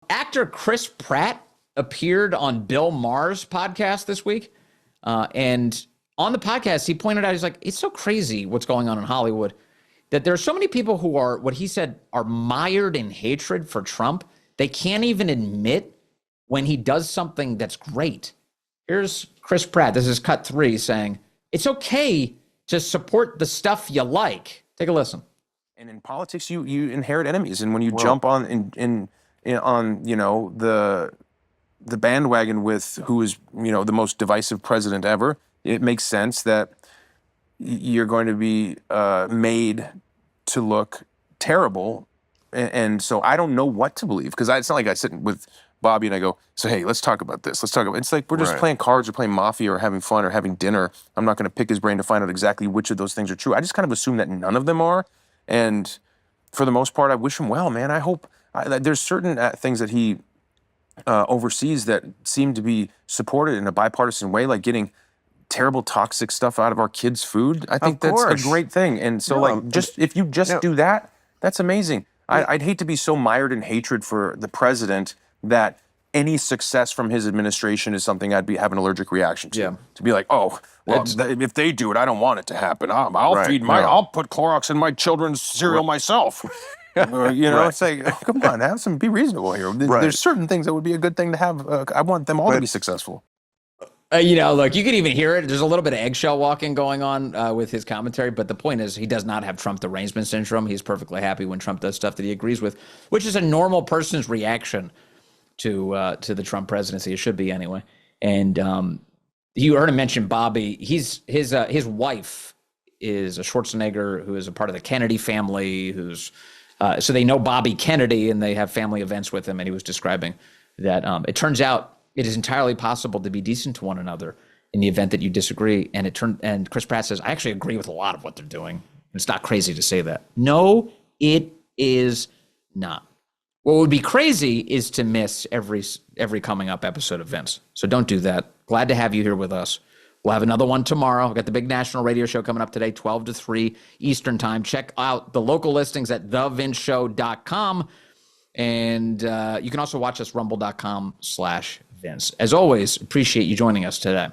Actor Chris Pratt appeared on Bill Maher's podcast this week. And on the podcast, he pointed out, he's like, it's so crazy what's going on in Hollywood that there are so many people who are, what he said, are mired in hatred for Trump. They can't even admit when he does something that's great. Here's Chris Pratt. This is cut 3 saying, it's okay to support the stuff you like. Take a listen. And in politics, you inherit enemies. And when you jump on the bandwagon with who is, the most divisive president ever, it makes sense that you're going to be made to look terrible. And so I don't know what to believe, because it's not like I sit with Bobby and I go, so hey, let's talk about this. Let's talk about. It's like we're just playing cards or playing Mafia or having fun or having dinner. I'm not going to pick his brain to find out exactly which of those things are true. I just kind of assume that none of them are. And for the most part, I wish him well, man. I hope there's certain things that he oversees that seem to be supported in a bipartisan way, like getting terrible toxic stuff out of our kids' food. I think that's a great thing. And so if you do that, that's amazing. I'd hate to be so mired in hatred for the president that any success from his administration is something I'd have an allergic reaction to. Yeah. To be like, oh, well, if they do it, I don't want it to happen. I'll put Clorox in my children's cereal myself. It's like, come on, be reasonable here. There's certain things that would be a good thing to have. I want them all to be successful. Look, you could even hear it. There's a little bit of eggshell walking going on with his commentary, but the point is he does not have Trump derangement syndrome. He's perfectly happy when Trump does stuff that he agrees with, which is a normal person's reaction to the Trump presidency. It should be anyway. And you heard him mention Bobby. His wife is a Schwarzenegger who is a part of the Kennedy family. So they know Bobby Kennedy and they have family events with him. And he was describing that it turns out it is entirely possible to be decent to one another in the event that you disagree. And Chris Pratt says, I actually agree with a lot of what they're doing. It's not crazy to say that. No, it is not. What would be crazy is to miss every coming up episode of Vince. So don't do that. Glad to have you here with us. We'll have another one tomorrow. We've got the big national radio show coming up today, 12 to 3 Eastern time. Check out the local listings at thevinceshow.com. And you can also watch us rumble.com/Vince. As always, appreciate you joining us today.